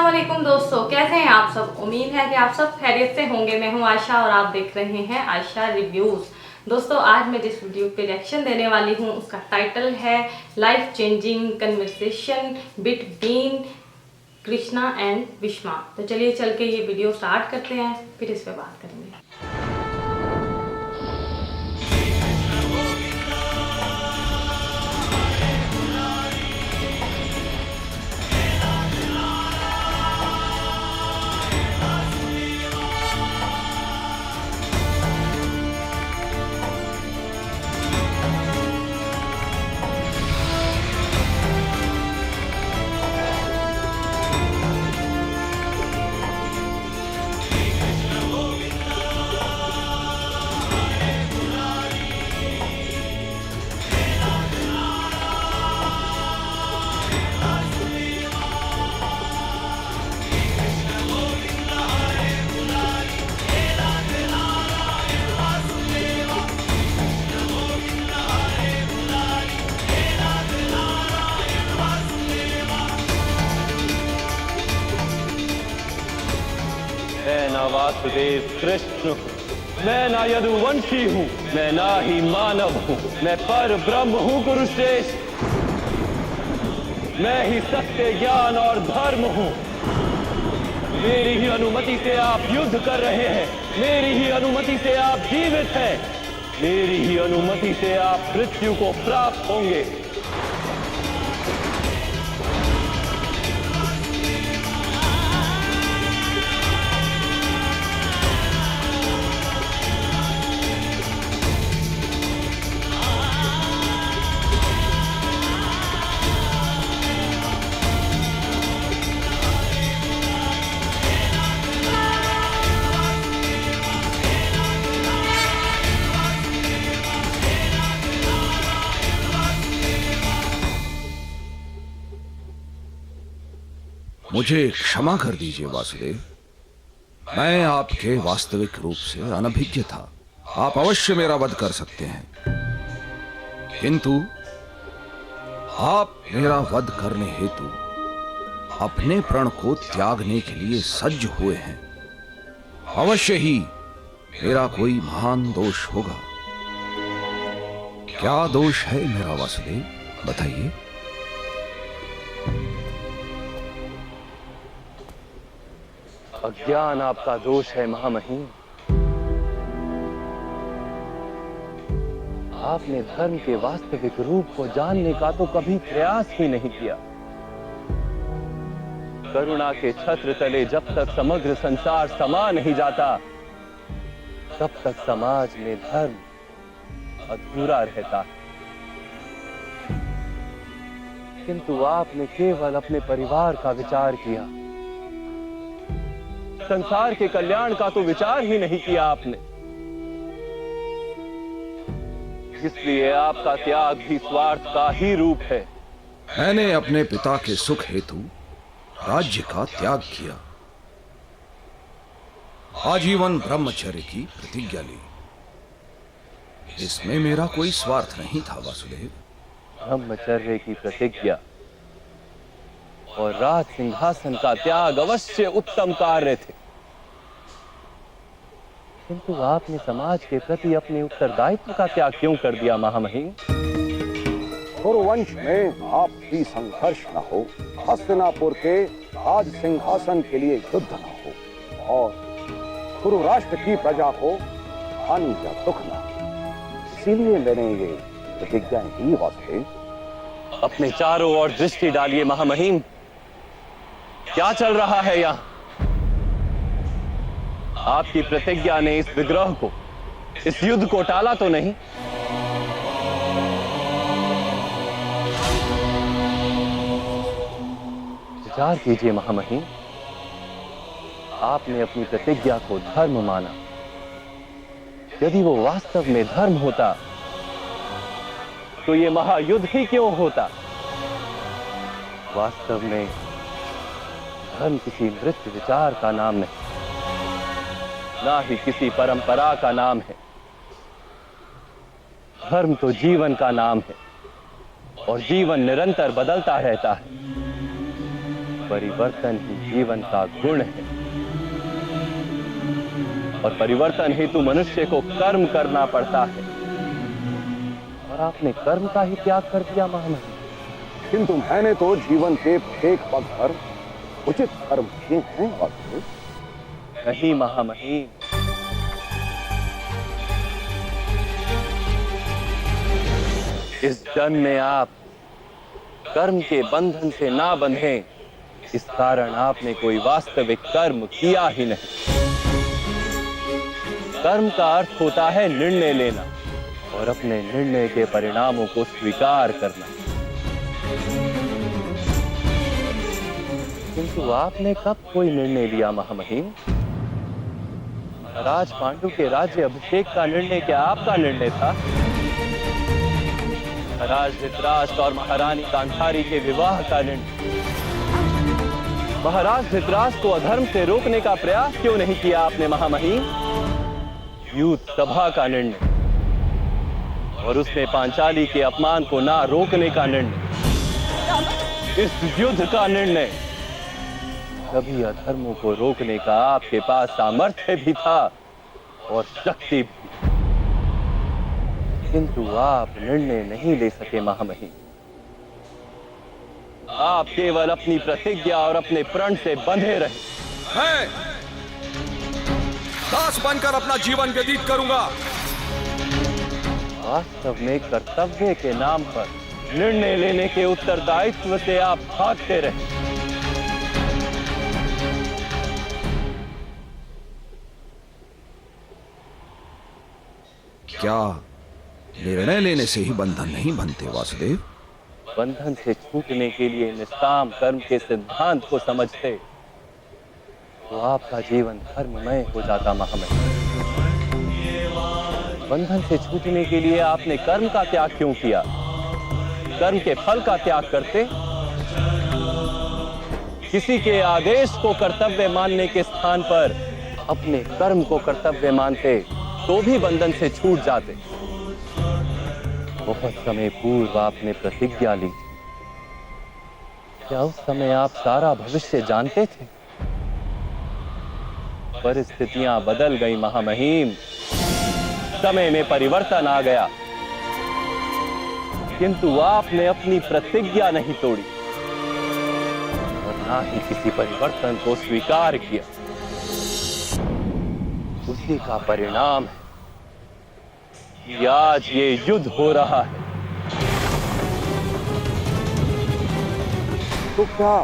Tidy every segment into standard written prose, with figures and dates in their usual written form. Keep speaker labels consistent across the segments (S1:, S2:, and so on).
S1: वालेकुम दोस्तों, कैसे हैं आप सब। उम्मीद है कि आप सब खैरियत से होंगे। मैं हूं आयशा और आप देख रहे हैं आयशा रिव्यूज़। दोस्तों, आज मैं जिस वीडियो पे रिएक्शन देने वाली हूं उसका टाइटल है life changing conversation between Krishna and विश्वा। तो चलिए चल के ये वीडियो स्टार्ट करते हैं, फिर इस पर बात करेंगे।
S2: मैं ना वासुदेव कृष्ण हूँ, मैं ना यदुवंशी हूँ, मैं ना ही मानव हूँ, मैं पर ब्रह्म हूँ गुरुश्रेष्ठ। मैं ही सत्य ज्ञान और धर्म हूँ। मेरी ही अनुमति से आप युद्ध कर रहे हैं, मेरी ही अनुमति से आप जीवित हैं, मेरी ही अनुमति से आप मृत्यु को प्राप्त होंगे।
S3: मुझे क्षमा कर दीजिए वासुदेव, मैं आपके वास्तविक रूप से अनभिज्ञ था। आप अवश्य मेरा वध कर सकते हैं, किंतु आप मेरा वध करने हेतु अपने प्रण को त्यागने के लिए सज्ज हुए हैं। अवश्य ही मेरा कोई महान दोष होगा। क्या दोष है मेरा वासुदेव, बताइए।
S2: अज्ञान आपका दोष है महामहिम। आपने धर्म के वास्तविक रूप को जानने का तो कभी प्रयास ही नहीं किया। करुणा के छत्र तले जब तक समग्र संसार समा नहीं जाता, तब तक समाज में धर्म अधूरा रहता है। किंतु आपने केवल अपने परिवार का विचार किया, संसार के कल्याण का तो विचार ही नहीं किया आपने। इसलिए आपका त्याग भी स्वार्थ का ही रूप है।
S3: मैंने अपने पिता के सुख हेतु राज्य का त्याग किया, आजीवन ब्रह्मचर्य की प्रतिज्ञा ली। इसमें मेरा कोई स्वार्थ नहीं था वासुदेव।
S2: ब्रह्मचर्य की प्रतिज्ञा और राज सिंहासन का त्याग अवश्य उत्तम कार्य थे, किंतु आपने समाज के प्रति अपने उत्तरदायित्व का त्याग क्यों कर दिया महामहिम?
S4: कुरुवंश में आपसी संघर्ष न हो, हस्तिनापुर के राज सिंहासन के लिए युद्ध न हो और कुरु राष्ट्र की प्रजा को हानि या दुख न हो, इसीलिए मैंने ये प्रतिज्ञा की वासुदेव।
S2: अपने चारों ओर दृष्टि डालिए महामहिम, क्या चल रहा है यहाँ? आपकी प्रतिज्ञा ने इस विग्रह को, इस युद्ध को टाला तो नहीं? विचार कीजिए महामहिम, आपने अपनी प्रतिज्ञा को धर्म माना। यदि वो वास्तव में धर्म होता तो ये महायुद्ध ही क्यों होता? वास्तव में धर्म किसी मृत विचार का नाम नहीं, ना ही किसी परंपरा का नाम है। धर्म तो जीवन का नाम है और जीवन निरंतर बदलता रहता है। परिवर्तन ही जीवन का गुण है और परिवर्तन हेतु मनुष्य को कर्म करना पड़ता है और आपने कर्म का ही त्याग कर दिया महामहिम।
S4: किंतु मैंने तो जीवन के प्रत्येक पग पर उचित कर्म किए हैं वासुदेव।
S2: नहीं महामहिम, इस जन्म में आप कर्म के बंधन से ना बंधे, इस कारण आपने कोई वास्तविक कर्म किया ही नहीं। कर्म का अर्थ होता है निर्णय लेना और अपने निर्णय के परिणामों को स्वीकार करना। किंतु आपने कब कोई निर्णय लिया महामहिम? राज पांडु के राज्य अभिषेक का निर्णय क्या आपका निर्णय था? महाराज धृतराष्ट्र और महारानी गांधारी के विवाह का निर्णय? महाराज धृतराष्ट्र को अधर्म से रोकने का प्रयास क्यों नहीं किया आपने महामहिम? युद्ध सभा का निर्णय और उसमें पांचाली के अपमान को ना रोकने का निर्णय, इस युद्ध का निर्णय। सभी अधर्मों को रोकने का आपके पास सामर्थ्य भी था और शक्ति भी, किंतु आप निर्णय नहीं ले सके महामहिम। आप केवल अपनी प्रतिज्ञा और अपने प्रण से बंधे रहे।
S3: मैं दास बनकर अपना जीवन व्यतीत करूंगा।
S2: वास्तव में कर्तव्य के नाम पर निर्णय लेने के उत्तरदायित्व से आप भागते रहे।
S3: क्या निर्णय लेने से ही बंधन नहीं बनते वासुदेव?
S2: बंधन से छूटने के लिए निष्काम कर्म के सिद्धांत को समझते तो आपका जीवन धर्ममय हो जाता महामहिम। बंधन से छूटने के लिए आपने कर्म का त्याग क्यों किया? कर्म के फल का त्याग करते, किसी के आदेश को कर्तव्य मानने के स्थान पर अपने कर्म को कर्तव्य मानते तो भी बंधन से छूट जाते। बहुत समय पूर्व आपने प्रतिज्ञा ली, क्या उस समय आप सारा भविष्य जानते थे? परिस्थितियां बदल गई महामहिम, समय में परिवर्तन आ गया, किंतु आपने अपनी प्रतिज्ञा नहीं तोड़ी और ना ही किसी परिवर्तन को स्वीकार किया। उसी का परिणाम है कि आज ये युद्ध हो रहा है।
S4: तो क्या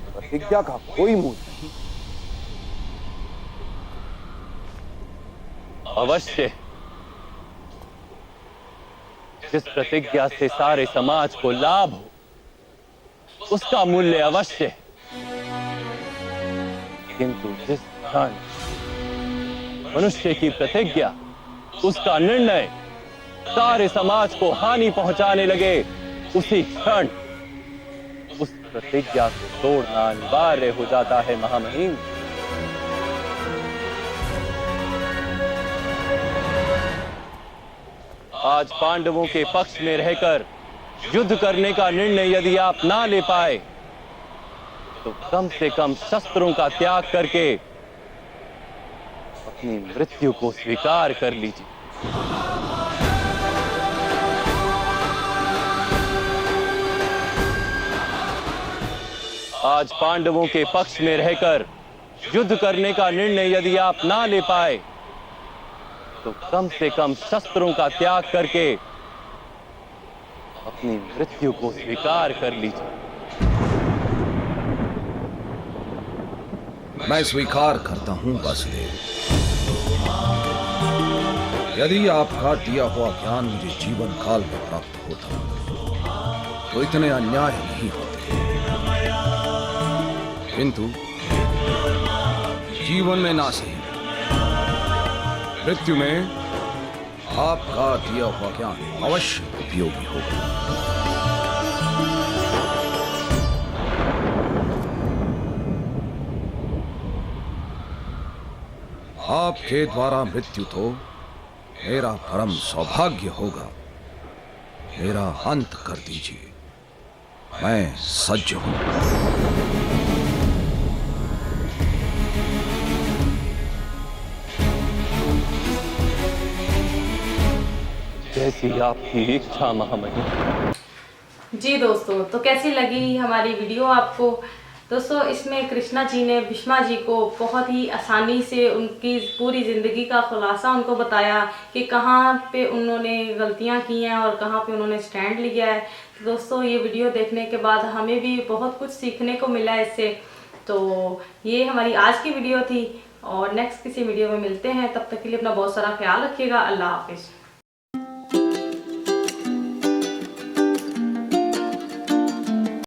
S4: प्रतिज्ञा का कोई मूल्य नहीं?
S2: अवश्य, जिस प्रतिज्ञा से सारे समाज को लाभ हो, उसका मूल्य अवश्य है। किंतु जिस क्षण मनुष्य की प्रतिज्ञा, उसका निर्णय सारे समाज को हानि पहुंचाने लगे, उसी क्षण उस प्रतिज्ञा को तोड़ना अनिवार्य हो जाता है महामहिम। आज पांडवों के पक्ष में रहकर युद्ध करने का निर्णय यदि आप ना ले पाए तो कम से कम शस्त्रों का त्याग करके अपनी मृत्यु को स्वीकार कर लीजिए। आज पांडवों के पक्ष में रहकर युद्ध करने का निर्णय यदि आप ना ले पाए तो कम से कम शस्त्रों का त्याग करके अपनी मृत्यु को स्वीकार कर लीजिए।
S3: मैं स्वीकार करता हूं वासुदेव। यदि आपका दिया हुआ ज्ञान मुझे जीवन काल में प्राप्त होता तो इतने अन्याय नहीं होते, किंतु जीवन में ना सही, मृत्यु में आपका दिया हुआ ज्ञान अवश्य उपयोगी होगा। आपके द्वारा मृत्यु तो मेरा परम सौभाग्य होगा। मेरा अंत कर दीजिए, मैं सज्ज हूं।
S2: जैसी आपकी इच्छा महामहिम।
S1: जी दोस्तों, तो कैसी लगी हमारी वीडियो आपको? दोस्तों, इसमें कृष्णा जी ने भीष्मा जी को बहुत ही आसानी से उनकी पूरी ज़िंदगी का खुलासा उनको बताया कि कहाँ पे उन्होंने गलतियाँ की हैं और कहाँ पे उन्होंने स्टैंड लिया है। तो दोस्तों, ये वीडियो देखने के बाद हमें भी बहुत कुछ सीखने को मिला इससे। तो ये हमारी आज की वीडियो थी और नेक्स्ट किसी वीडियो में मिलते हैं। तब तक के लिए अपना बहुत सारा ख्याल रखिएगा। अल्लाह हाफिज़।